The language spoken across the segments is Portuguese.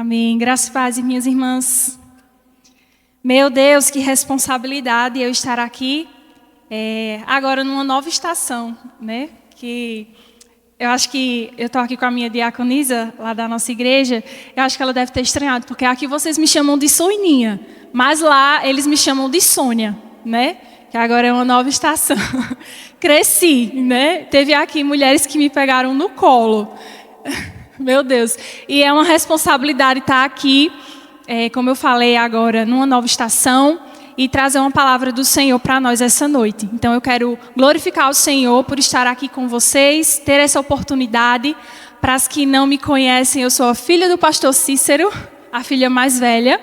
Amém. Graças e paz, minhas irmãs. Meu Deus, que responsabilidade eu estar aqui agora numa nova estação, né? Que eu acho que eu estou aqui com a minha diaconisa lá da nossa igreja. Eu acho que ela deve ter estranhado, porque aqui vocês me chamam de Soninha, mas lá eles me chamam de Sônia, né? Que agora é uma nova estação. Cresci, né? Teve aqui mulheres que me pegaram no colo. Meu Deus. E é uma responsabilidade estar aqui, como eu falei agora, numa nova estação e trazer uma palavra do Senhor para nós essa noite. Então eu quero glorificar o Senhor por estar aqui com vocês, ter essa oportunidade. Para as que não me conhecem, eu sou a filha do pastor Cícero, a filha mais velha.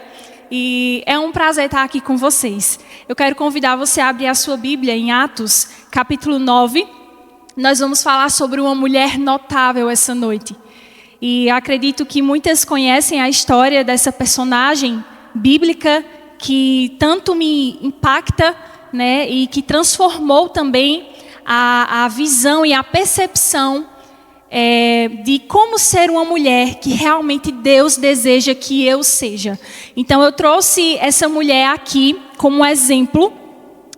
E é um prazer estar aqui com vocês. Eu quero convidar você a abrir a sua Bíblia em Atos, capítulo 9. Nós vamos falar sobre uma mulher notável essa noite. E acredito que muitas conhecem a história dessa personagem bíblica que tanto me impacta, né, e que transformou também a visão e a percepção de como ser uma mulher que realmente Deus deseja que eu seja. Então eu trouxe essa mulher aqui como exemplo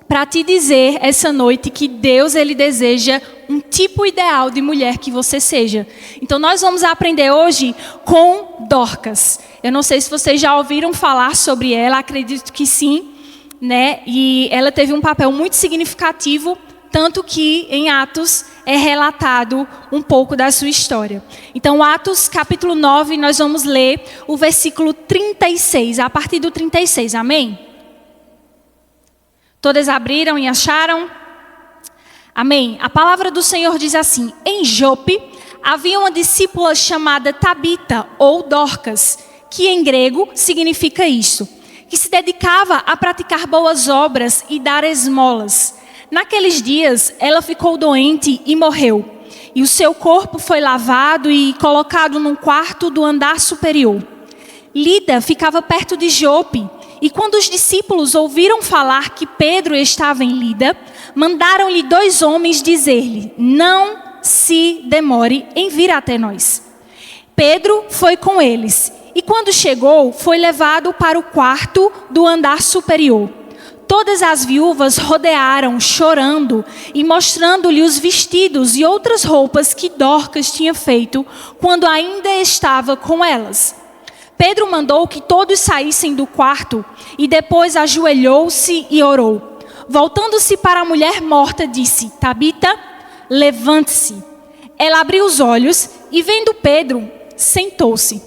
para te dizer essa noite que Deus ele deseja um tipo ideal de mulher que você seja. Então nós vamos aprender hoje com Dorcas. Eu não sei se vocês já ouviram falar sobre ela, acredito que sim, né? E ela teve um papel muito significativo, tanto que em Atos é relatado um pouco da sua história. Então Atos capítulo 9, nós vamos ler o versículo 36, a partir do 36, amém? Todas abriram e acharam? Amém. A palavra do Senhor diz assim: em Jope havia uma discípula chamada Tabita ou Dorcas, que em grego significa isso, que se dedicava a praticar boas obras e dar esmolas. Naqueles dias ela ficou doente e morreu, e o seu corpo foi lavado e colocado num quarto do andar superior. Lida ficava perto de Jope, e quando os discípulos ouviram falar que Pedro estava em Lida, mandaram-lhe 2 homens dizer-lhe: não se demore em vir até nós. Pedro foi com eles, e quando chegou, foi levado para o quarto do andar superior. Todas as viúvas rodearam, chorando e mostrando-lhe os vestidos e outras roupas que Dorcas tinha feito quando ainda estava com elas. Pedro mandou que todos saíssem do quarto e depois ajoelhou-se e orou. Voltando-se para a mulher morta, disse: Tabita, levante-se. Ela abriu os olhos e, vendo Pedro, sentou-se.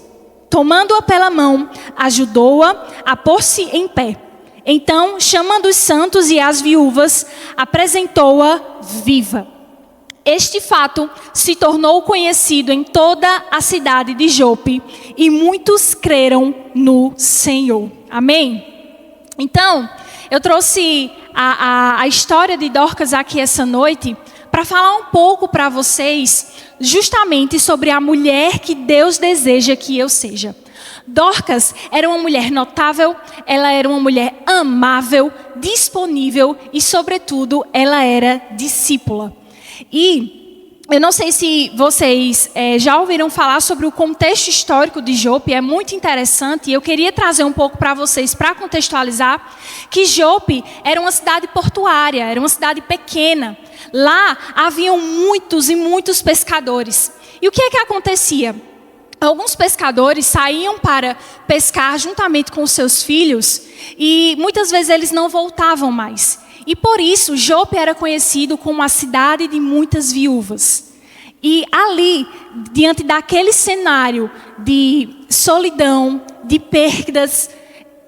Tomando-a pela mão, ajudou-a a pôr-se em pé. Então, chamando os santos e as viúvas, apresentou-a viva. Este fato se tornou conhecido em toda a cidade de Jope e muitos creram no Senhor. Amém? Então, eu trouxe a história de Dorcas aqui essa noite para falar um pouco para vocês justamente sobre a mulher que Deus deseja que eu seja. Dorcas era uma mulher notável, ela era uma mulher amável, disponível e, sobretudo, ela era discípula. E eu não sei se vocês já ouviram falar sobre o contexto histórico de Jope, é muito interessante. E eu queria trazer um pouco para vocês, para contextualizar, que Jope era uma cidade portuária, era uma cidade pequena. Lá haviam muitos e muitos pescadores. E o que é que acontecia? Alguns pescadores saíam para pescar juntamente com os seus filhos e muitas vezes eles não voltavam mais. E por isso Jope era conhecido como a cidade de muitas viúvas. E ali, diante daquele cenário de solidão, de perdas,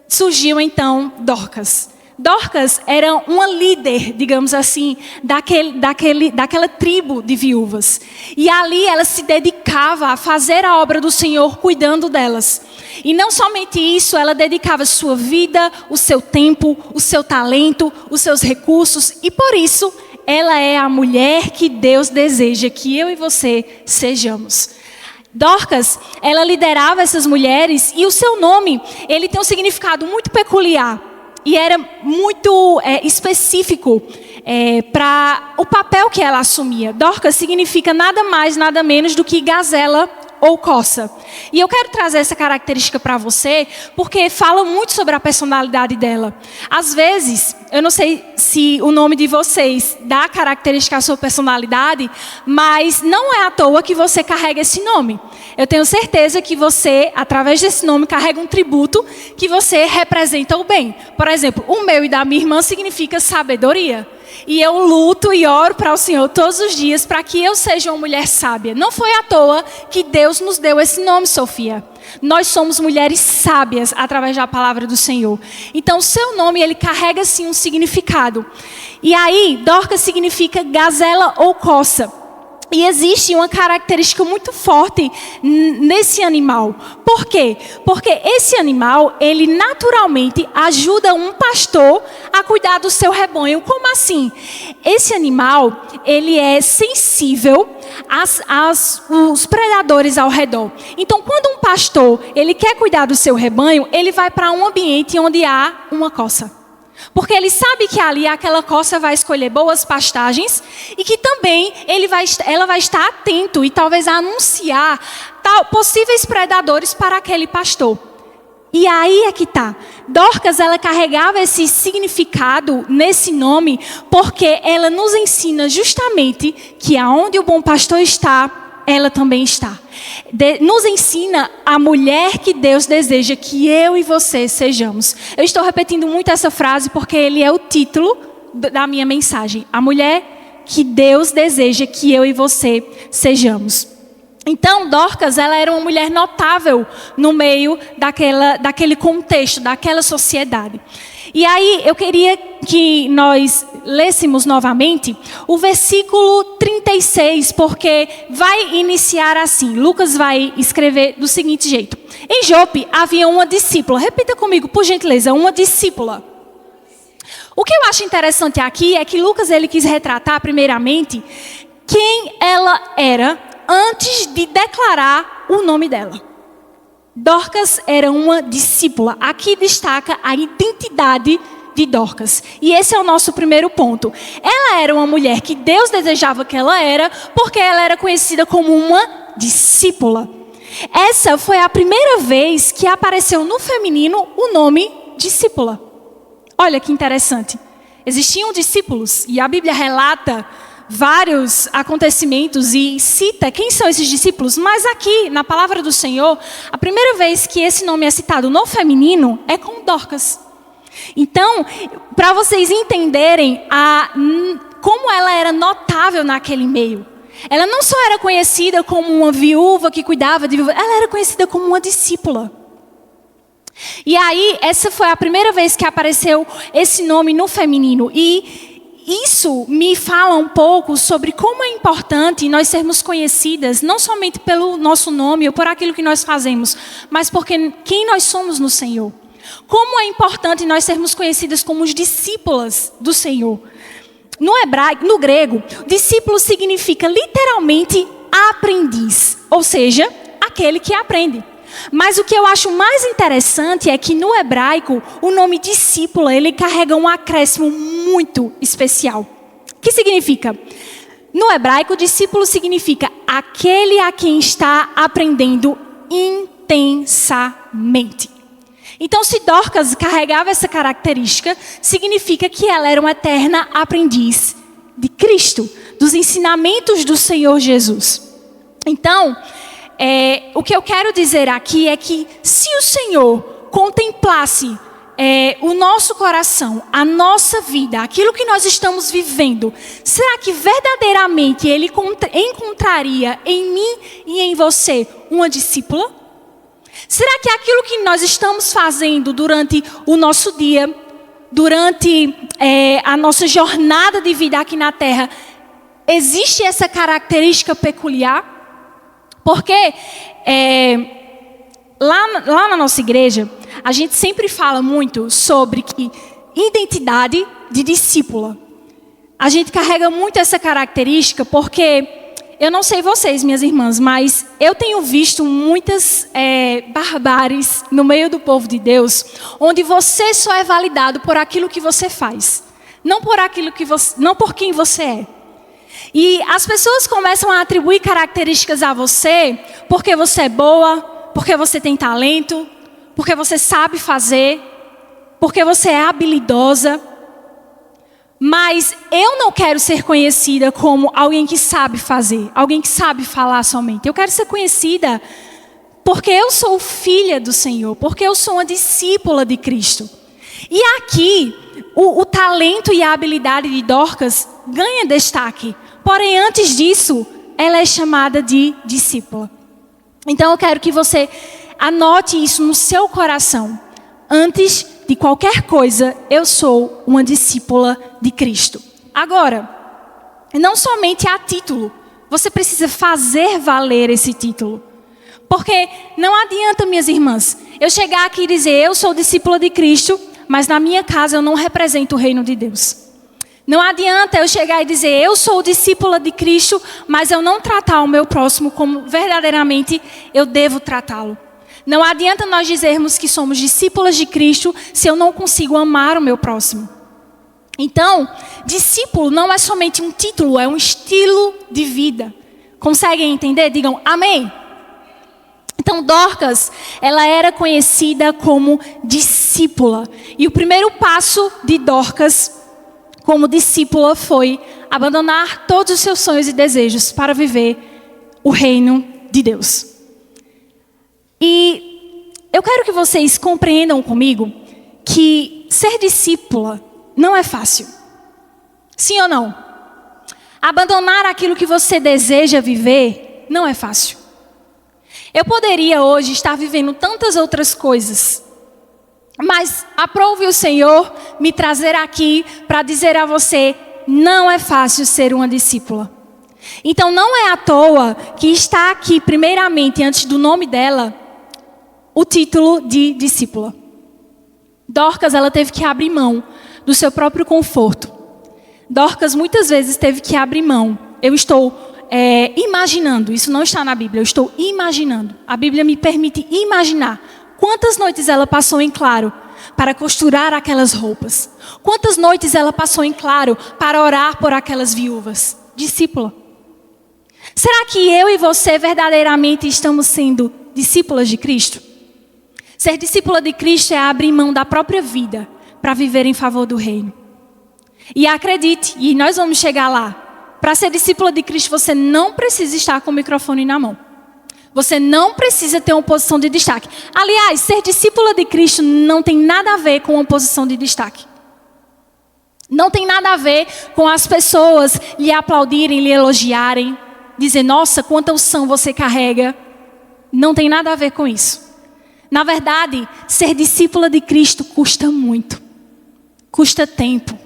surgiu então Dorcas. Dorcas era uma líder, digamos assim, daquela tribo de viúvas. E ali ela se dedicava a fazer a obra do Senhor, cuidando delas. E não somente isso, ela dedicava sua vida, o seu tempo, o seu talento, os seus recursos. E por isso, ela é a mulher que Deus deseja que eu e você sejamos. Dorcas, ela liderava essas mulheres e o seu nome, ele tem um significado muito peculiar. E era muito específico para o papel que ela assumia. Dorcas significa nada mais, nada menos do que gazela ou coça. E eu quero trazer essa característica para você, porque fala muito sobre a personalidade dela. Às vezes, eu não sei se o nome de vocês dá característica à sua personalidade, mas não é à toa que você carrega esse nome. Eu tenho certeza que você, através desse nome, carrega um tributo que você representa o bem. Por exemplo, o meu e da minha irmã significa sabedoria. E eu luto e oro para o Senhor todos os dias para que eu seja uma mulher sábia. Não foi à toa que Deus nos deu esse nome, Sofia. Nós somos mulheres sábias através da palavra do Senhor. Então, o seu nome, ele carrega sim um significado. E aí, Dorcas significa gazela ou coça. E existe uma característica muito forte nesse animal. Por quê? Porque esse animal, ele naturalmente ajuda um pastor a cuidar do seu rebanho. Como assim? Esse animal, ele é sensível aos predadores ao redor. Então, quando um pastor, ele quer cuidar do seu rebanho, ele vai para um ambiente onde há uma coça. Porque ele sabe que ali aquela coça vai escolher boas pastagens e que também ela vai estar atento e talvez anunciar possíveis predadores para aquele pastor. E aí é que está. Dorcas, ela carregava esse significado nesse nome porque ela nos ensina justamente que aonde o bom pastor está, ela também está. Nos ensina a mulher que Deus deseja que eu e você sejamos. Eu estou repetindo muito essa frase porque ele é o título da minha mensagem. A mulher que Deus deseja que eu e você sejamos. Então, Dorcas, ela era uma mulher notável no meio daquele contexto, daquela sociedade. E aí, eu queria que nós lêssemos novamente o versículo 36, porque vai iniciar assim. Lucas vai escrever do seguinte jeito. Em Jope havia uma discípula. Repita comigo, por gentileza, uma discípula. O que eu acho interessante aqui é que Lucas ele quis retratar, primeiramente, quem ela era antes de declarar o nome dela. Dorcas era uma discípula. Aqui destaca a identidade de Dorcas. E esse é o nosso primeiro ponto. Ela era uma mulher que Deus desejava que ela era, porque ela era conhecida como uma discípula. Essa foi a primeira vez que apareceu no feminino o nome discípula. Olha que interessante. Existiam discípulos e a Bíblia relata vários acontecimentos e cita quem são esses discípulos, mas aqui, na palavra do Senhor, a primeira vez que esse nome é citado no feminino é com Dorcas. Então, para vocês entenderem como ela era notável naquele meio, ela não só era conhecida como uma viúva que cuidava de viúva, ela era conhecida como uma discípula. E aí, essa foi a primeira vez que apareceu esse nome no feminino. E isso me fala um pouco sobre como é importante nós sermos conhecidas, não somente pelo nosso nome ou por aquilo que nós fazemos, mas por quem nós somos no Senhor. Como é importante nós sermos conhecidas como os discípulas do Senhor. No hebraico, no grego, discípulo significa literalmente aprendiz, ou seja, aquele que aprende. Mas o que eu acho mais interessante é que no hebraico, o nome discípula, ele carrega um acréscimo muito especial. O que significa? No hebraico, discípulo significa aquele a quem está aprendendo intensamente. Então, se Dorcas carregava essa característica, significa que ela era uma eterna aprendiz de Cristo, dos ensinamentos do Senhor Jesus. Então, o que eu quero dizer aqui é que se o Senhor contemplasse o nosso coração, a nossa vida, aquilo que nós estamos vivendo, será que verdadeiramente Ele encontraria em mim e em você uma discípula? Será que aquilo que nós estamos fazendo durante o nosso dia, durante a nossa jornada de vida aqui na Terra, existe essa característica peculiar? Porque lá na nossa igreja, a gente sempre fala muito sobre que identidade de discípula. A gente carrega muito essa característica porque, eu não sei vocês, minhas irmãs, mas eu tenho visto muitas barbáries no meio do povo de Deus, onde você só é validado por aquilo que você faz, não por quem você é. E as pessoas começam a atribuir características a você porque você é boa, porque você tem talento, porque você sabe fazer, porque você é habilidosa. Mas eu não quero ser conhecida como alguém que sabe fazer, alguém que sabe falar somente. Eu quero ser conhecida porque eu sou filha do Senhor, porque eu sou uma discípula de Cristo. E aqui, o talento e a habilidade de Dorcas ganha destaque. Porém, antes disso, ela é chamada de discípula. Então, eu quero que você anote isso no seu coração. Antes de qualquer coisa, eu sou uma discípula de Cristo. Agora, não somente a título, você precisa fazer valer esse título. Porque não adianta, minhas irmãs, eu chegar aqui e dizer, eu sou discípula de Cristo, mas na minha casa eu não represento o reino de Deus. Não adianta eu chegar e dizer, eu sou discípula de Cristo, mas eu não tratar o meu próximo como verdadeiramente eu devo tratá-lo. Não adianta nós dizermos que somos discípulas de Cristo se eu não consigo amar o meu próximo. Então, discípulo não é somente um título, é um estilo de vida. Conseguem entender? Digam amém. Então, Dorcas, ela era conhecida como discípula. E o primeiro passo de Dorcas como discípula foi abandonar todos os seus sonhos e desejos para viver o reino de Deus. E eu quero que vocês compreendam comigo que ser discípula não é fácil. Sim ou não? Abandonar aquilo que você deseja viver não é fácil. Eu poderia hoje estar vivendo tantas outras coisas, mas aprove o Senhor me trazer aqui para dizer a você, não é fácil ser uma discípula. Então não é à toa que está aqui, primeiramente, antes do nome dela, o título de discípula. Dorcas, ela teve que abrir mão do seu próprio conforto. Dorcas muitas vezes teve que abrir mão. Eu estou imaginando, isso não está na Bíblia, eu estou imaginando. A Bíblia me permite imaginar quantas noites ela passou em claro para costurar aquelas roupas. Quantas noites ela passou em claro para orar por aquelas viúvas. Discípula. Será que eu e você verdadeiramente estamos sendo discípulas de Cristo? Ser discípula de Cristo é abrir mão da própria vida para viver em favor do reino. E acredite, e nós vamos chegar lá. Para ser discípula de Cristo, você não precisa estar com o microfone na mão. Você não precisa ter uma posição de destaque. Aliás, ser discípula de Cristo não tem nada a ver com uma posição de destaque. Não tem nada a ver com as pessoas lhe aplaudirem, lhe elogiarem, dizer, nossa, quanta unção você carrega. Não tem nada a ver com isso. Na verdade, ser discípula de Cristo custa muito. Custa tempo.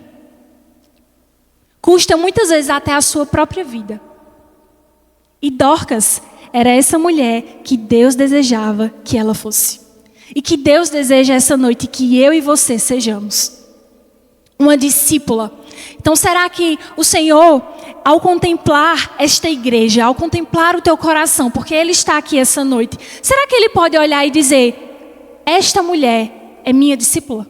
Custa muitas vezes até a sua própria vida. E Dorcas era essa mulher que Deus desejava que ela fosse. E que Deus deseja essa noite que eu e você sejamos. Uma discípula. Então será que o Senhor, ao contemplar esta igreja, ao contemplar o teu coração, porque Ele está aqui essa noite, será que Ele pode olhar e dizer, esta mulher é minha discípula?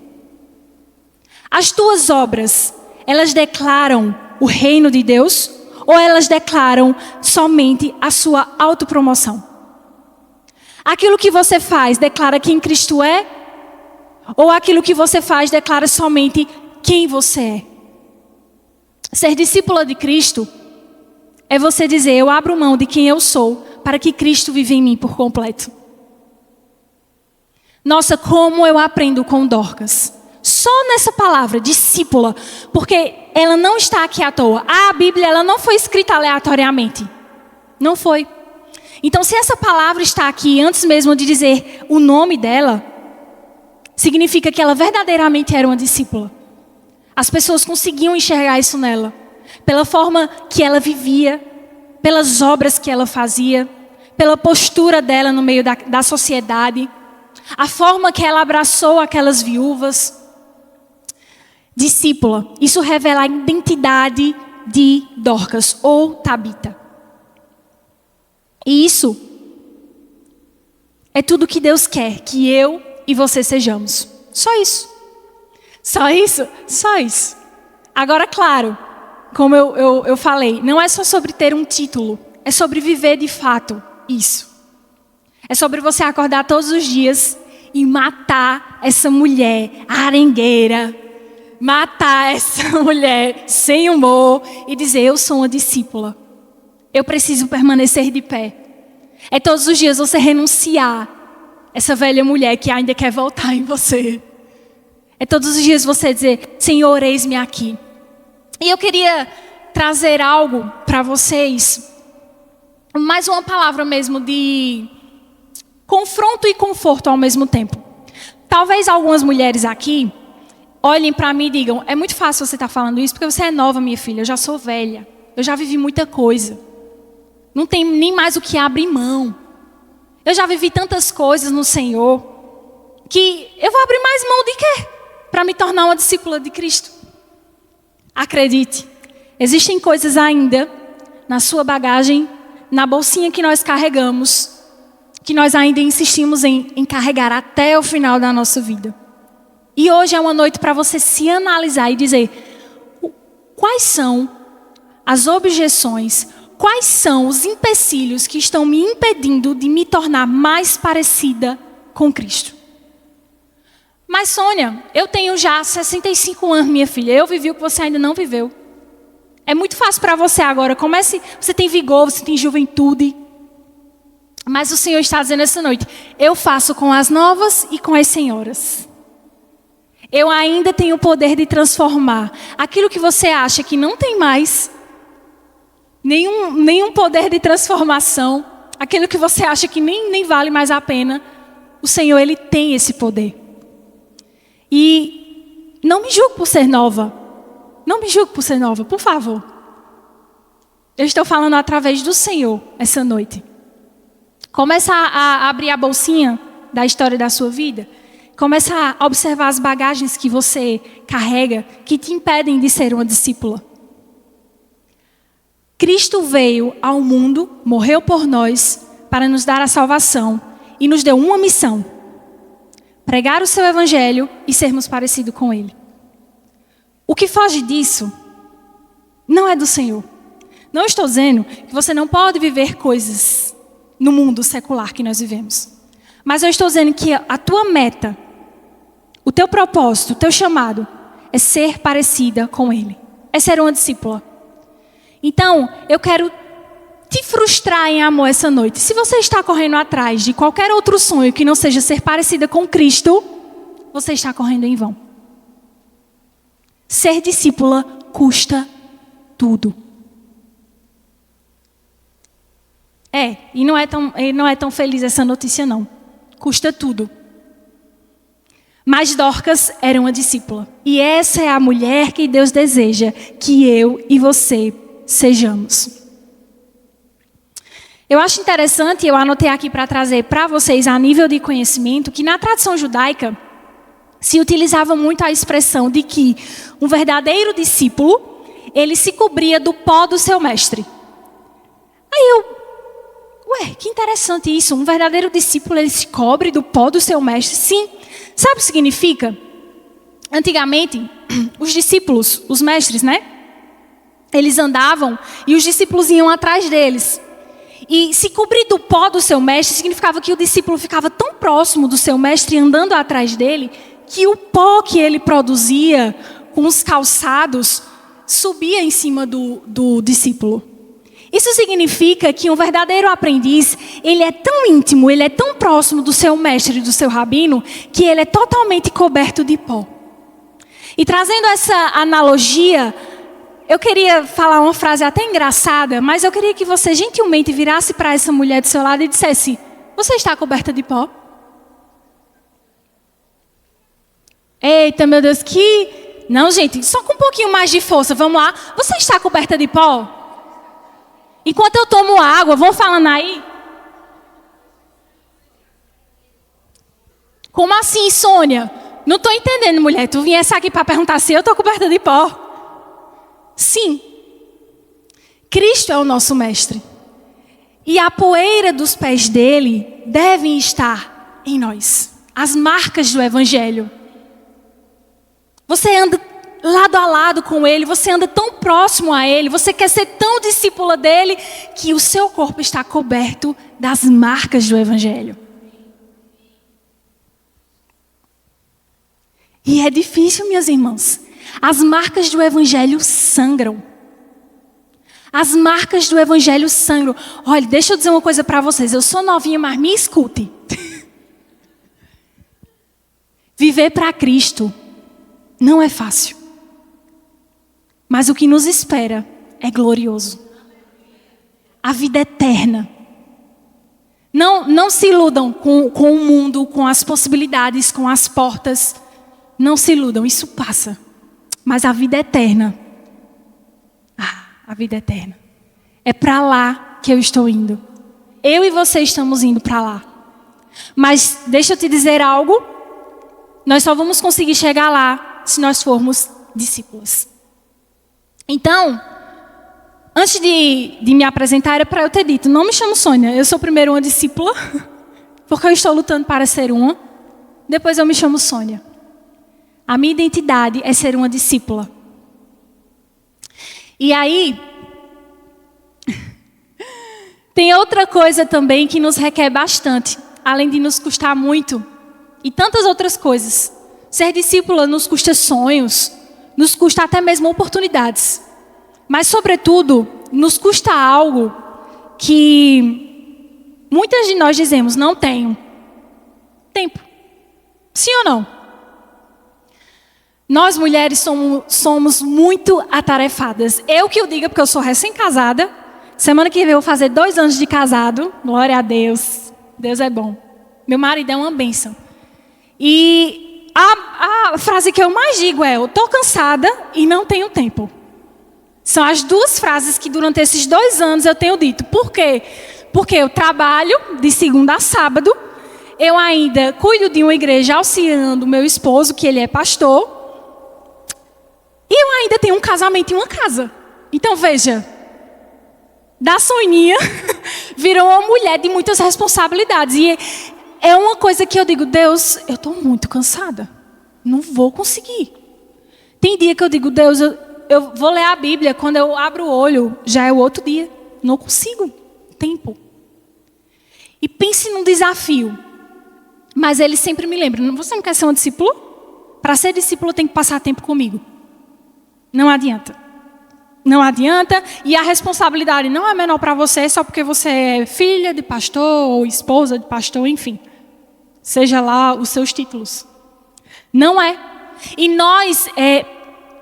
As tuas obras, elas declaram o reino de Deus ou elas declaram somente a sua autopromoção? Aquilo que você faz declara quem Cristo é ou aquilo que você faz declara somente quem você é? Ser discípula de Cristo é você dizer, eu abro mão de quem eu sou para que Cristo viva em mim por completo. Nossa, como eu aprendo com Dorcas. Só nessa palavra, discípula, porque ela não está aqui à toa. A Bíblia ela não foi escrita aleatoriamente. Não foi. Então, se essa palavra está aqui antes mesmo de dizer o nome dela, significa que ela verdadeiramente era uma discípula. As pessoas conseguiam enxergar isso nela. Pela forma que ela vivia, pelas obras que ela fazia, pela postura dela no meio da sociedade, a forma que ela abraçou aquelas viúvas. Discípula, isso revela a identidade de Dorcas ou Tabita. E isso é tudo que Deus quer que eu e você sejamos. Só isso. Só isso? Só isso. Agora, claro, como eu falei, não é só sobre ter um título, é sobre viver de fato isso. É sobre você acordar todos os dias e matar essa mulher arengueira, matar essa mulher sem humor e dizer: eu sou uma discípula, eu preciso permanecer de pé. É todos os dias você renunciar essa velha mulher que ainda quer voltar em você. É todos os dias você dizer: Senhor, eis-me aqui. E eu queria trazer algo para vocês, mais uma palavra mesmo de confronto e conforto ao mesmo tempo. Talvez algumas mulheres aqui olhem para mim e digam: é muito fácil você estar falando isso porque você é nova, minha filha, eu já sou velha, eu já vivi muita coisa. Não tem nem mais o que abrir mão. Eu já vivi tantas coisas no Senhor que eu vou abrir mais mão de quê? Para me tornar uma discípula de Cristo. Acredite, existem coisas ainda na sua bagagem, na bolsinha que nós carregamos, que nós ainda insistimos em carregar até o final da nossa vida. E hoje é uma noite para você se analisar e dizer: quais são as objeções, quais são os empecilhos que estão me impedindo de me tornar mais parecida com Cristo? Mas Sônia, eu tenho já 65 anos, minha filha. Eu vivi o que você ainda não viveu. É muito fácil para você agora. Comece, você tem vigor, você tem juventude. Mas o Senhor está dizendo essa noite: eu faço com as novas e com as senhoras. Eu ainda tenho o poder de transformar aquilo que você acha que não tem mais nenhum poder de transformação, aquilo que você acha que nem vale mais a pena. O Senhor, Ele tem esse poder. E não me julgue por ser nova. Não me julgue por ser nova, por favor. Eu estou falando através do Senhor essa noite. Começa a abrir a bolsinha da história da sua vida. Começa a observar as bagagens que você carrega, que te impedem de ser uma discípula. Cristo veio ao mundo, morreu por nós, para nos dar a salvação. E nos deu uma missão: pregar o seu evangelho e sermos parecidos com ele. O que foge disso não é do Senhor. Não estou dizendo que você não pode viver coisas no mundo secular que nós vivemos. Mas eu estou dizendo que a tua meta, o teu propósito, o teu chamado é ser parecida com Ele. É ser uma discípula. Então, eu quero te frustrar em amor essa noite. Se você está correndo atrás de qualquer outro sonho que não seja ser parecida com Cristo, você está correndo em vão. Ser discípula custa tudo. E não é tão feliz essa notícia não. Custa tudo. Mas Dorcas era uma discípula. E essa é a mulher que Deus deseja que eu e você sejamos. Eu acho interessante, eu anotei aqui para trazer para vocês a nível de conhecimento, que na tradição judaica se utilizava muito a expressão de que um verdadeiro discípulo, ele se cobria do pó do seu mestre. Aí que interessante isso, um verdadeiro discípulo, ele se cobre do pó do seu mestre. Sim, sabe o que significa? Antigamente, os discípulos, os mestres, né? Eles andavam e os discípulos iam atrás deles. E se cobrir do pó do seu mestre significava que o discípulo ficava tão próximo do seu mestre, andando atrás dele, que o pó que ele produzia com os calçados subia em cima do discípulo. Isso significa que um verdadeiro aprendiz, ele é tão íntimo, ele é tão próximo do seu mestre e do seu rabino, que ele é totalmente coberto de pó. E trazendo essa analogia, eu queria falar uma frase até engraçada, mas eu queria que você gentilmente virasse para essa mulher do seu lado e dissesse: você está coberta de pó? Eita, meu Deus, que... Não, gente, só com um pouquinho mais de força, vamos lá. Você está coberta de pó? Enquanto eu tomo água, vão falando aí. Como assim, Sônia? Não estou entendendo, mulher. Tu viesse aqui para perguntar se eu estou coberta de pó? Sim. Cristo é o nosso mestre. E a poeira dos pés dele devem estar em nós. As marcas do evangelho. Você anda lado a lado com Ele, você anda tão próximo a Ele, você quer ser tão discípula dEle, que o seu corpo está coberto das marcas do Evangelho. E é difícil, minhas irmãs. As marcas do Evangelho sangram. As marcas do Evangelho sangram. Olha, deixa eu dizer uma coisa para vocês. Eu sou novinha, mas me escute. Viver para Cristo não é fácil. Mas o que nos espera é glorioso. A vida eterna. Não se iludam com o mundo, com as possibilidades, com as portas. Não se iludam, isso passa. Mas a vida eterna. A vida eterna. É para lá que eu estou indo. Eu e você estamos indo para lá. Mas deixa eu te dizer algo. Nós só vamos conseguir chegar lá se nós formos discípulos. Então, antes de me apresentar, era para eu ter dito, não me chamo Sônia, eu sou primeiro uma discípula, porque eu estou lutando para ser uma. Depois eu me chamo Sônia. A minha identidade é ser uma discípula. E aí, tem outra coisa também que nos requer bastante, além de nos custar muito, e tantas outras coisas. Ser discípula nos custa sonhos, nos custa até mesmo oportunidades. Mas, sobretudo, nos custa algo que muitas de nós dizemos, não tenho tempo. Sim ou não? Nós mulheres somos muito atarefadas. Eu que o diga, porque eu sou recém-casada. Semana que vem eu vou fazer 2 anos de casado. Glória a Deus. Deus é bom. Meu marido é uma bênção. E a frase que eu mais digo é, eu estou cansada e não tenho tempo. São as 2 frases que durante esses 2 anos eu tenho dito. Por quê? Porque eu trabalho de segunda a sábado. Eu ainda cuido de uma igreja auxiliando o meu esposo, que ele é pastor. E eu ainda tenho um casamento e uma casa. Então veja, da Soninha virou uma mulher de muitas responsabilidades. E é uma coisa que eu digo, Deus, eu estou muito cansada. Não vou conseguir. Tem dia que eu digo, Deus, eu vou ler a Bíblia, quando eu abro o olho, já é o outro dia. Não consigo. Tempo. E pense num desafio. Mas ele sempre me lembra, você não quer ser um discípulo? Para ser discípulo tem que passar tempo comigo. Não adianta. Não adianta. E a responsabilidade não é menor para você só porque você é filha de pastor ou esposa de pastor, enfim. Seja lá os seus títulos. Não é. E nós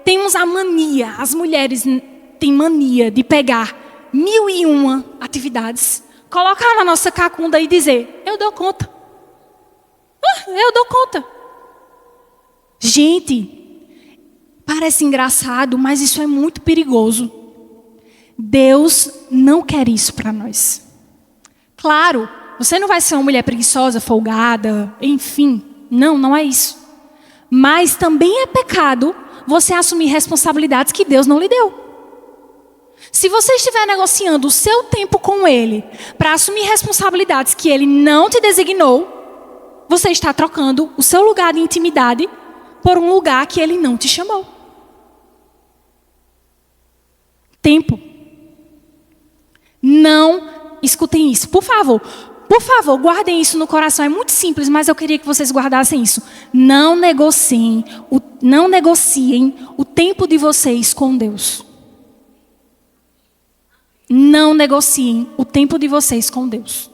temos a mania, as mulheres têm mania de pegar 1001 atividades, colocar na nossa cacunda e dizer, eu dou conta. Eu dou conta. Gente, parece engraçado, mas isso é muito perigoso. Deus não quer isso para nós. Claro, você não vai ser uma mulher preguiçosa, folgada, enfim. Não é isso. Mas também é pecado você assumir responsabilidades que Deus não lhe deu. Se você estiver negociando o seu tempo com Ele para assumir responsabilidades que Ele não te designou, você está trocando o seu lugar de intimidade por um lugar que Ele não te chamou. Tempo. Não escutem isso, por favor. Por favor, guardem isso no coração. É muito simples, mas eu queria que vocês guardassem isso. Não negociem o tempo de vocês com Deus. Não negociem o tempo de vocês com Deus.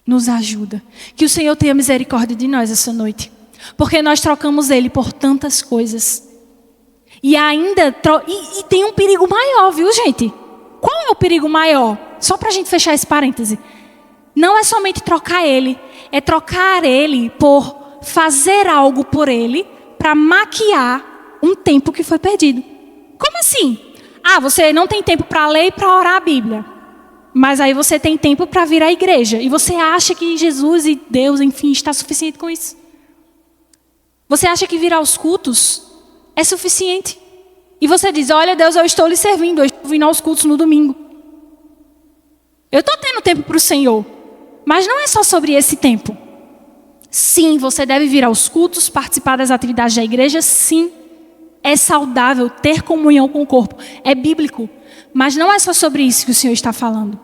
Nos ajuda. Que o Senhor tenha misericórdia de nós essa noite. Porque nós trocamos Ele por tantas coisas. E ainda e tem um perigo maior, viu, gente? Qual é o perigo maior? Só para a gente fechar esse parêntese. Não é somente trocar Ele. É trocar Ele por fazer algo por Ele para maquiar um tempo que foi perdido. Como assim? Você não tem tempo para ler e para orar a Bíblia. Mas aí você tem tempo para vir à igreja. E você acha que Jesus e Deus, enfim, está suficiente com isso. Você acha que vir aos cultos é suficiente. E você diz, olha Deus, eu estou lhe servindo. Eu estou vindo aos cultos no domingo. Eu estou tendo tempo para o Senhor. Mas não é só sobre esse tempo. Sim, você deve vir aos cultos, participar das atividades da igreja. Sim, é saudável ter comunhão com o corpo. É bíblico. Mas não é só sobre isso que o Senhor está falando.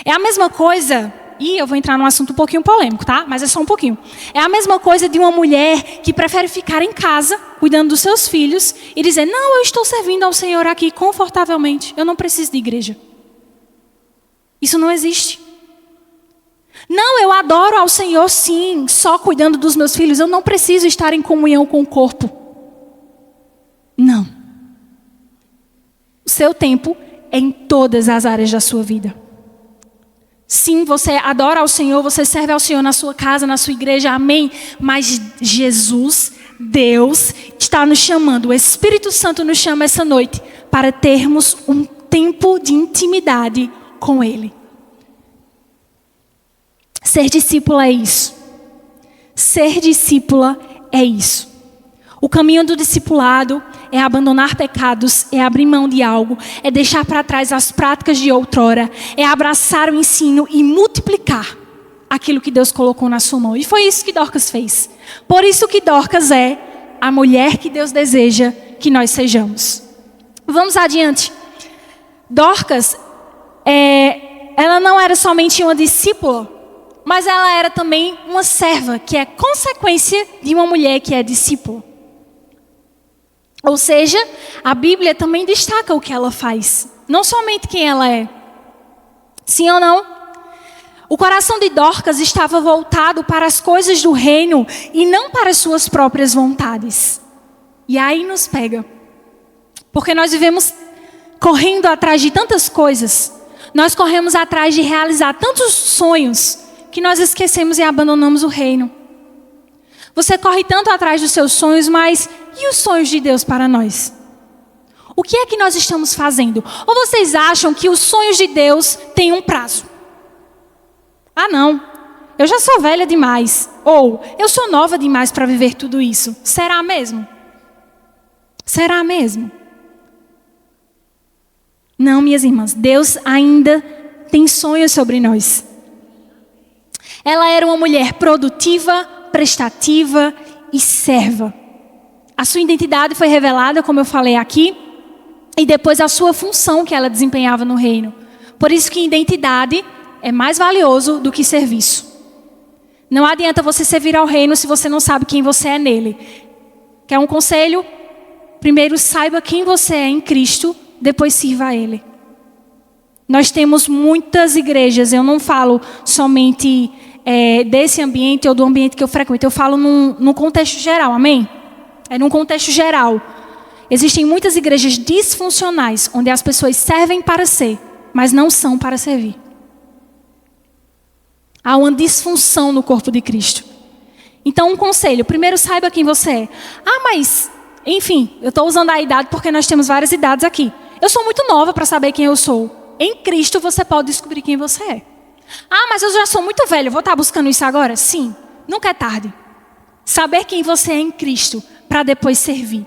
É a mesma coisa, e eu vou entrar num assunto um pouquinho polêmico, tá? Mas é só um pouquinho. É a mesma coisa de uma mulher que prefere ficar em casa, cuidando dos seus filhos, e dizer, não, eu estou servindo ao Senhor aqui confortavelmente. Eu não preciso de igreja. Isso não existe. Não, eu adoro ao Senhor sim, só cuidando dos meus filhos. Eu não preciso estar em comunhão com o corpo. Não. O seu tempo é em todas as áreas da sua vida. Sim, você adora ao Senhor, você serve ao Senhor na sua casa, na sua igreja, amém. Mas Jesus, Deus, está nos chamando, o Espírito Santo nos chama essa noite para termos um tempo de intimidade com Ele. Ser discípula é isso. Ser discípula é isso. O caminho do discipulado é abandonar pecados, é abrir mão de algo, é deixar para trás as práticas de outrora, é abraçar o ensino e multiplicar aquilo que Deus colocou na sua mão. E foi isso que Dorcas fez. Por isso que Dorcas é a mulher que Deus deseja que nós sejamos. Vamos adiante. Dorcas, ela não era somente uma discípula, mas ela era também uma serva, que é consequência de uma mulher que é discípula. Ou seja, a Bíblia também destaca o que ela faz, não somente quem ela é. Sim ou não? O coração de Dorcas estava voltado para as coisas do reino e não para as suas próprias vontades. E aí nos pega. Porque nós vivemos correndo atrás de tantas coisas. Nós corremos atrás de realizar tantos sonhos que nós esquecemos e abandonamos o reino. Você corre tanto atrás dos seus sonhos, mas e os sonhos de Deus para nós? O que é que nós estamos fazendo? Ou vocês acham que os sonhos de Deus têm um prazo? Ah, não. Eu já sou velha demais. Ou eu sou nova demais para viver tudo isso. Será mesmo? Será mesmo? Não, minhas irmãs. Deus ainda tem sonhos sobre nós. Ela era uma mulher produtiva, prestativa e serva. A sua identidade foi revelada, como eu falei aqui, e depois a sua função que ela desempenhava no reino. Por isso que identidade é mais valioso do que serviço. Não adianta você servir ao reino se você não sabe quem você é nele. Quer um conselho? Primeiro saiba quem você é em Cristo, depois sirva a Ele. Nós temos muitas igrejas, eu não falo somente desse ambiente ou do ambiente que eu frequento, eu falo num contexto geral, amém? É num contexto geral. Existem muitas igrejas disfuncionais, onde as pessoas servem para ser, mas não são para servir. Há uma disfunção no corpo de Cristo. Então, um conselho, primeiro saiba quem você é. Ah, mas, enfim, eu estou usando a idade porque nós temos várias idades aqui. Eu sou muito nova para saber quem eu sou. Em Cristo você pode descobrir quem você é. Ah, mas eu já sou muito velho, vou estar buscando isso agora? Sim, nunca é tarde. Saber quem você é em Cristo, para depois servir.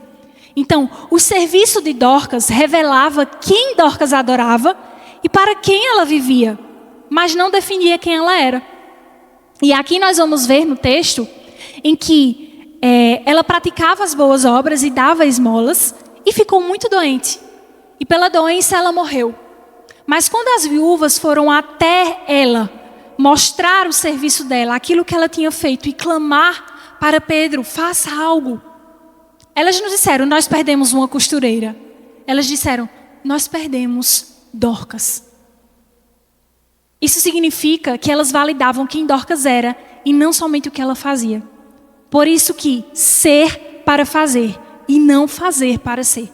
Então, o serviço de Dorcas revelava quem Dorcas adorava e para quem ela vivia, mas não definia quem ela era. E aqui nós vamos ver no texto em que ela praticava as boas obras e dava esmolas e ficou muito doente. E pela doença ela morreu. Mas quando as viúvas foram até ela mostrar o serviço dela, aquilo que ela tinha feito e clamar para Pedro, faça algo. Elas nos disseram, nós perdemos uma costureira. Elas disseram, nós perdemos Dorcas. Isso significa que elas validavam quem Dorcas era e não somente o que ela fazia. Por isso que ser para fazer e não fazer para ser.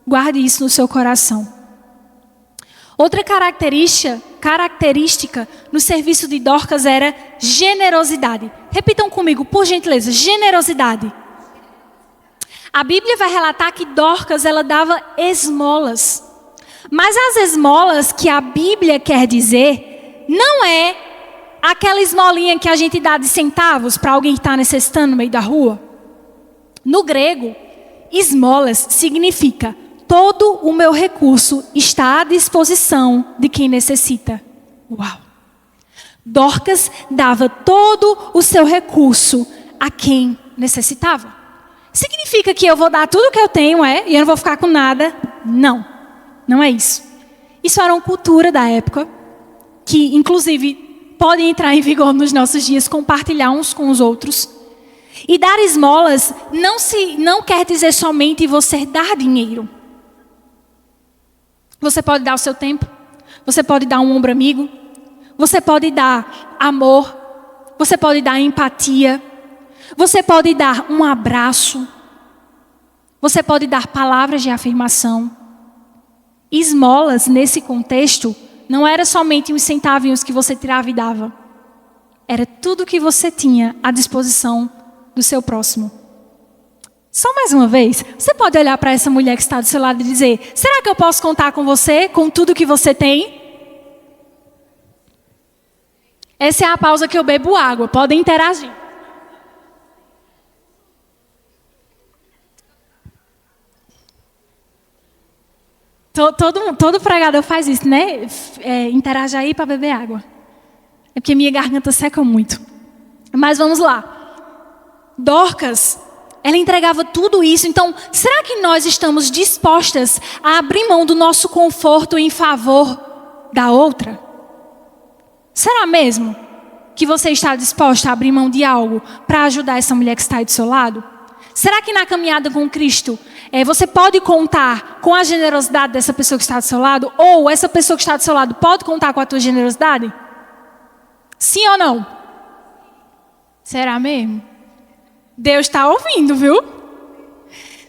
Guarde isso no seu coração. Outra característica no serviço de Dorcas era generosidade. Repitam comigo, por gentileza, generosidade. A Bíblia vai relatar que Dorcas, ela dava esmolas. Mas as esmolas que a Bíblia quer dizer, não é aquela esmolinha que a gente dá de centavos para alguém que está necessitando no meio da rua. No grego, esmolas significa todo o meu recurso está à disposição de quem necessita. Uau! Dorcas dava todo o seu recurso a quem necessitava. Significa que eu vou dar tudo o que eu tenho, e eu não vou ficar com nada? Não, não é isso. Isso era uma cultura da época, que inclusive pode entrar em vigor nos nossos dias, compartilhar uns com os outros. E dar esmolas não quer dizer somente você dar dinheiro. Você pode dar o seu tempo, você pode dar um ombro amigo, você pode dar amor, você pode dar empatia, você pode dar um abraço, você pode dar palavras de afirmação. Esmolas, nesse contexto, não era somente uns centavinhos que você tirava e dava. Era tudo que você tinha à disposição do seu próximo. Só mais uma vez, você pode olhar para essa mulher que está do seu lado e dizer: será que eu posso contar com você, com tudo que você tem? Essa é a pausa que eu bebo água, podem interagir. Todo pregador faz isso, né? Interage aí para beber água. É porque minha garganta seca muito. Mas vamos lá. Dorcas, ela entregava tudo isso. Então, será que nós estamos dispostas a abrir mão do nosso conforto em favor da outra? Será mesmo que você está disposta a abrir mão de algo para ajudar essa mulher que está aí do seu lado? Será que na caminhada com Cristo, você pode contar com a generosidade dessa pessoa que está do seu lado? Ou essa pessoa que está do seu lado pode contar com a tua generosidade? Sim ou não? Será mesmo? Deus está ouvindo, viu?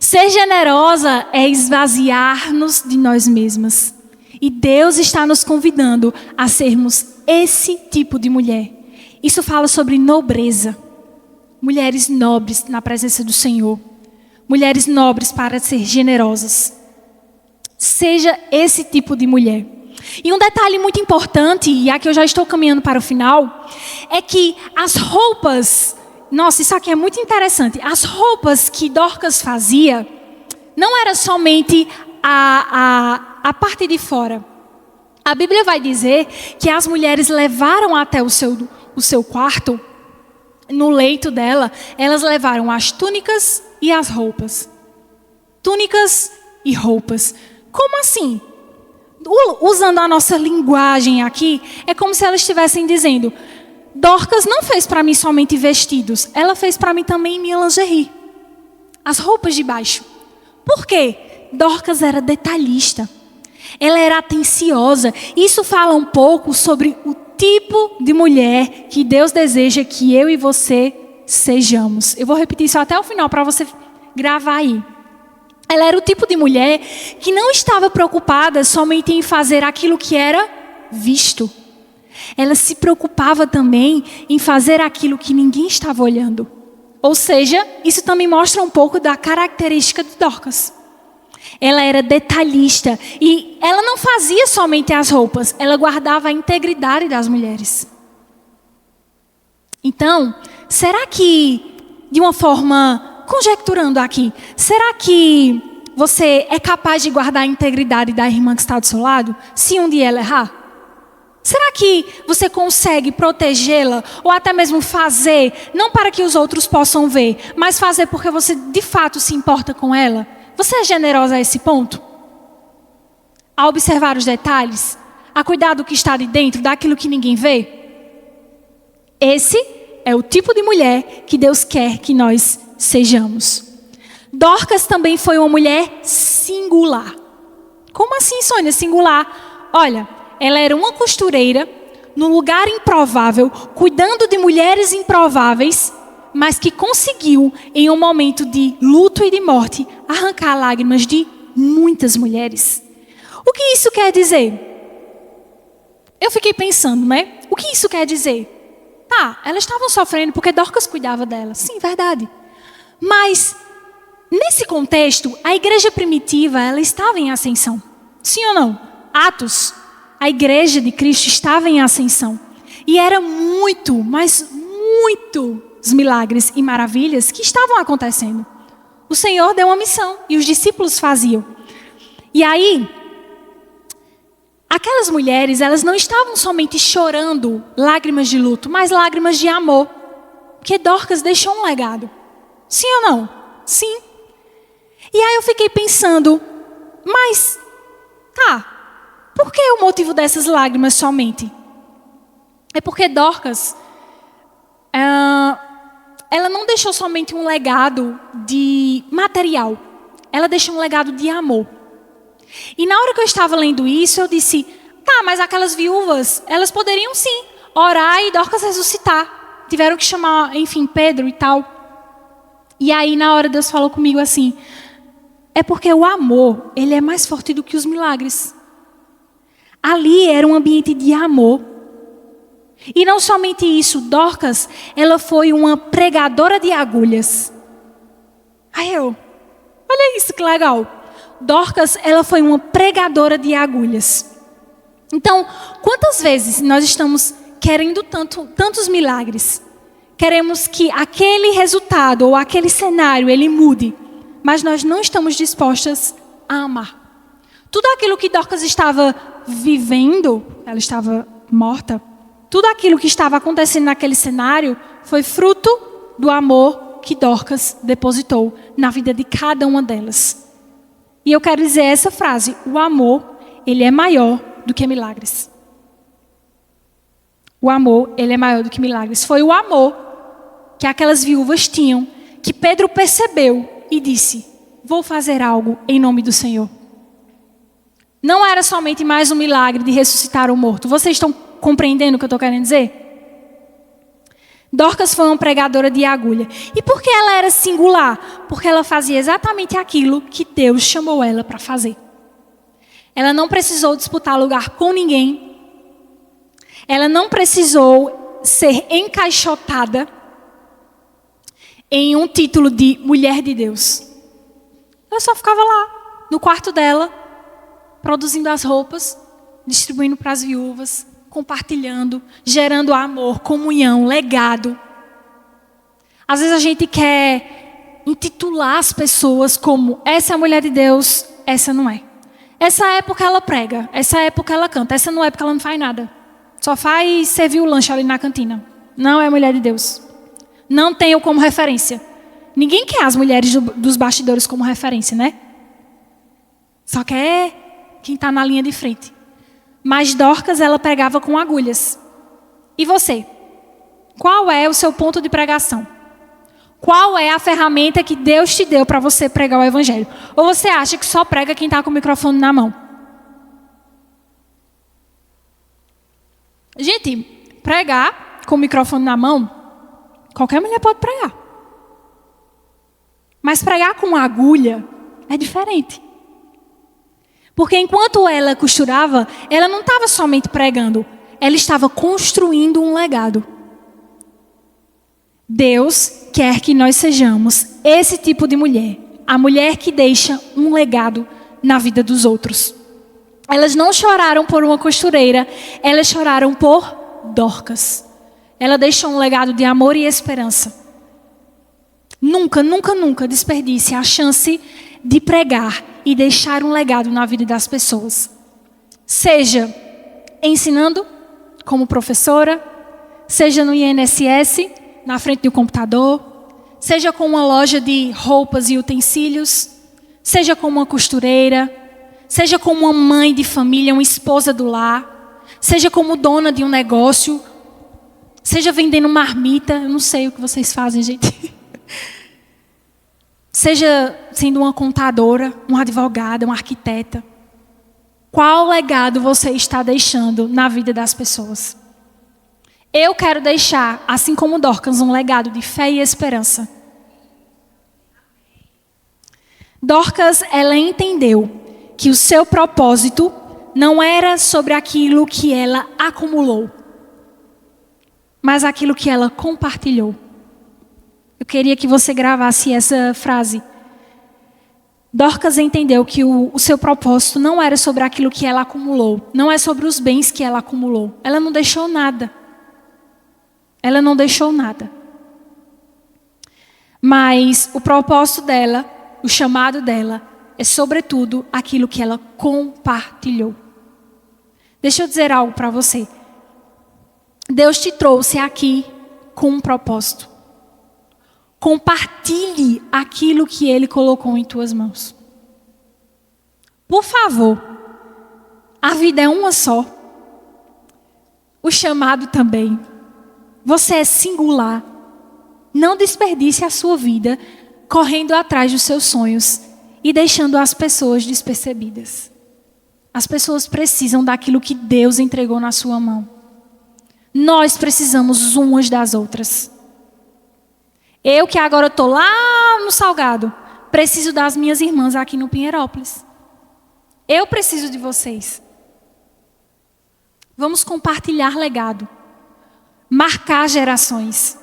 Ser generosa é esvaziar-nos de nós mesmas. E Deus está nos convidando a sermos esse tipo de mulher. Isso fala sobre nobreza. Mulheres nobres na presença do Senhor. Mulheres nobres para ser generosas. Seja esse tipo de mulher. E um detalhe muito importante, e aqui eu já estou caminhando para o final, é que as roupas... Nossa, isso aqui é muito interessante. As roupas que Dorcas fazia não era somente a parte de fora. A Bíblia vai dizer que as mulheres levaram até o seu quarto, no leito dela, elas levaram as túnicas e as roupas. Túnicas e roupas. Como assim? Usando a nossa linguagem aqui, é como se elas estivessem dizendo: Dorcas não fez para mim somente vestidos, ela fez para mim também minha lingerie. As roupas de baixo. Por quê? Dorcas era detalhista. Ela era atenciosa. Isso fala um pouco sobre o tipo de mulher que Deus deseja que eu e você sejamos. Eu vou repetir isso até o final para você gravar aí. Ela era o tipo de mulher que não estava preocupada somente em fazer aquilo que era visto. Ela se preocupava também em fazer aquilo que ninguém estava olhando. Ou seja, isso também mostra um pouco da característica de Dorcas. Ela era detalhista e ela não fazia somente as roupas, ela guardava a integridade das mulheres. Então, será que, de uma forma, conjecturando aqui, será que você é capaz de guardar a integridade da irmã que está do seu lado, se um dia ela errar? Será que você consegue protegê-la ou até mesmo fazer, não para que os outros possam ver, mas fazer porque você de fato se importa com ela? Você é generosa a esse ponto? A observar os detalhes? A cuidar do que está de dentro, daquilo que ninguém vê? Esse é o tipo de mulher que Deus quer que nós sejamos. Dorcas também foi uma mulher singular. Como assim, Sônia, singular? Olha, ela era uma costureira num lugar improvável, cuidando de mulheres improváveis, mas que conseguiu, em um momento de luto e de morte, arrancar lágrimas de muitas mulheres. O que isso quer dizer? Eu fiquei pensando, né? O que isso quer dizer? Tá, elas estavam sofrendo porque Dorcas cuidava delas. Sim, verdade. Mas, nesse contexto, a igreja primitiva, ela estava em ascensão. Sim ou não? Atos, a igreja de Cristo estava em ascensão. E era muito, mas muito os milagres e maravilhas que estavam acontecendo. O Senhor deu uma missão e os discípulos faziam. E aí, aquelas mulheres, elas não estavam somente chorando lágrimas de luto, mas lágrimas de amor. Porque Dorcas deixou um legado. Sim ou não? Sim. E aí eu fiquei pensando, mas, por que o motivo dessas lágrimas somente? É porque Dorcas, ela não deixou somente um legado de material. Ela deixou um legado de amor. E na hora que eu estava lendo isso, eu disse, mas aquelas viúvas, elas poderiam sim orar e Dorcas ressuscitar. Tiveram que chamar, enfim, Pedro e tal. E aí na hora Deus falou comigo assim, é porque o amor, ele é mais forte do que os milagres. Ali era um ambiente de amor. E não somente isso, Dorcas, ela foi uma pregadora de agulhas. Olha isso que legal. Dorcas, ela foi uma pregadora de agulhas. Então, quantas vezes nós estamos querendo tantos milagres? Queremos que aquele resultado ou aquele cenário, ele mude. Mas nós não estamos dispostas a amar. Tudo aquilo que Dorcas estava vivendo, ela estava morta. Tudo aquilo que estava acontecendo naquele cenário foi fruto do amor que Dorcas depositou na vida de cada uma delas. E eu quero dizer essa frase, o amor, ele é maior do que milagres. O amor, ele é maior do que milagres. Foi o amor que aquelas viúvas tinham, que Pedro percebeu e disse, vou fazer algo em nome do Senhor. Não era somente mais um milagre de ressuscitar o morto. Vocês estão compreendendo o que eu estou querendo dizer? Dorcas foi uma pregadora de agulha. E por que ela era singular? Porque ela fazia exatamente aquilo que Deus chamou ela para fazer. Ela não precisou disputar lugar com ninguém. Ela não precisou ser encaixotada em um título de mulher de Deus. Ela só ficava lá, no quarto dela, produzindo as roupas, distribuindo para as viúvas, compartilhando, gerando amor, comunhão, legado. Às vezes a gente quer intitular as pessoas como essa é a mulher de Deus, essa não é. Essa é porque ela prega, essa é porque ela canta, essa não é porque ela não faz nada. Só faz servir o lanche ali na cantina. Não é mulher de Deus. Não tenho como referência. Ninguém quer as mulheres dos bastidores como referência, né? Só quer quem está na linha de frente. Mas Dorcas, ela pregava com agulhas. E você? Qual é o seu ponto de pregação? Qual é a ferramenta que Deus te deu para você pregar o evangelho? Ou você acha que só prega quem está com o microfone na mão? Gente, pregar com o microfone na mão, qualquer mulher pode pregar. Mas pregar com agulha é diferente. Porque enquanto ela costurava, ela não estava somente pregando, ela estava construindo um legado. Deus quer que nós sejamos esse tipo de mulher. A mulher que deixa um legado na vida dos outros. Elas não choraram por uma costureira, elas choraram por Dorcas. Ela deixou um legado de amor e esperança. Nunca, nunca, nunca desperdice a chance de pregar e deixar um legado na vida das pessoas. Seja ensinando como professora, seja no INSS, na frente do computador, seja com uma loja de roupas e utensílios, seja como uma costureira, seja como uma mãe de família, uma esposa do lar, seja como dona de um negócio, seja vendendo marmita, eu não sei o que vocês fazem, gente. Seja sendo uma contadora, uma advogada, uma arquiteta. Qual legado você está deixando na vida das pessoas? Eu quero deixar, assim como Dorcas, um legado de fé e esperança. Dorcas, ela entendeu que o seu propósito não era sobre aquilo que ela acumulou, mas aquilo que ela compartilhou. Eu queria que você gravasse essa frase. Dorcas entendeu que o seu propósito não era sobre aquilo que ela acumulou. Não é sobre os bens que ela acumulou. Ela não deixou nada. Ela não deixou nada. Mas o propósito dela, o chamado dela, é sobretudo aquilo que ela compartilhou. Deixa eu dizer algo para você. Deus te trouxe aqui com um propósito. Compartilhe aquilo que Ele colocou em tuas mãos. Por favor, a vida é uma só. O chamado também. Você é singular. Não desperdice a sua vida correndo atrás dos seus sonhos e deixando as pessoas despercebidas. As pessoas precisam daquilo que Deus entregou na sua mão. Nós precisamos umas das outras. Eu que agora estou lá no Salgado, preciso das minhas irmãs aqui no Pinheirópolis. Eu preciso de vocês. Vamos compartilhar legado. Marcar gerações.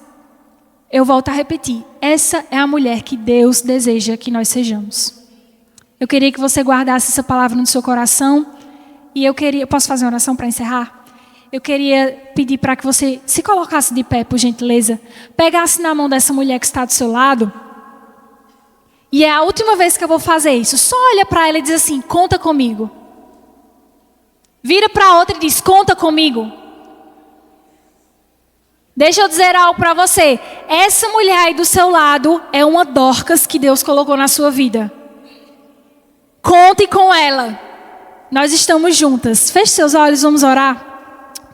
Eu volto a repetir. Essa é a mulher que Deus deseja que nós sejamos. Eu queria que você guardasse essa palavra no seu coração. E eu posso fazer uma oração para encerrar? Eu queria pedir para que você se colocasse de pé, por gentileza. Pegasse na mão dessa mulher que está do seu lado. E é a última vez que eu vou fazer isso. Só olha para ela e diz assim, conta comigo. Vira para outra e diz, conta comigo. Deixa eu dizer algo para você. Essa mulher aí do seu lado é uma Dorcas que Deus colocou na sua vida. Conte com ela. Nós estamos juntas. Feche seus olhos, vamos orar.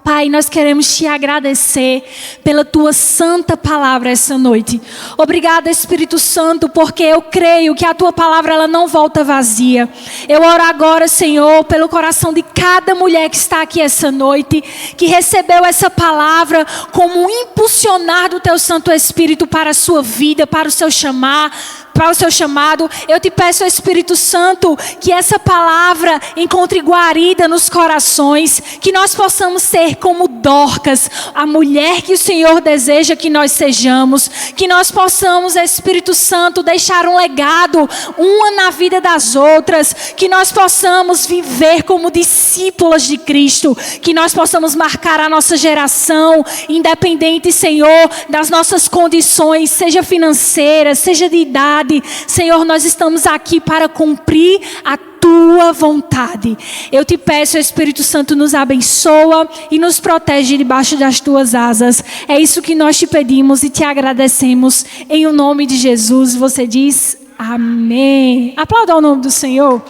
Pai, nós queremos te agradecer pela tua santa palavra essa noite. Obrigada, Espírito Santo, porque eu creio que a tua palavra ela não volta vazia. Eu oro agora, Senhor, pelo coração de cada mulher que está aqui essa noite, que recebeu essa palavra como um impulsionar do teu Santo Espírito para a sua vida, para o seu chamado. Eu te peço, Espírito Santo, que essa palavra encontre guarida nos corações, que nós possamos ser como Dorcas, a mulher que o Senhor deseja que nós sejamos, que nós possamos, Espírito Santo, deixar um legado, uma na vida das outras, que nós possamos viver como discípulas de Cristo, que nós possamos marcar a nossa geração, independente, Senhor, das nossas condições, seja financeiras, seja de idade. Senhor, nós estamos aqui para cumprir a tua vontade. Eu te peço, Espírito Santo, nos abençoa e nos protege debaixo das tuas asas. É isso que nós te pedimos e te agradecemos. Em o nome de Jesus, você diz amém. Aplauda o nome do Senhor.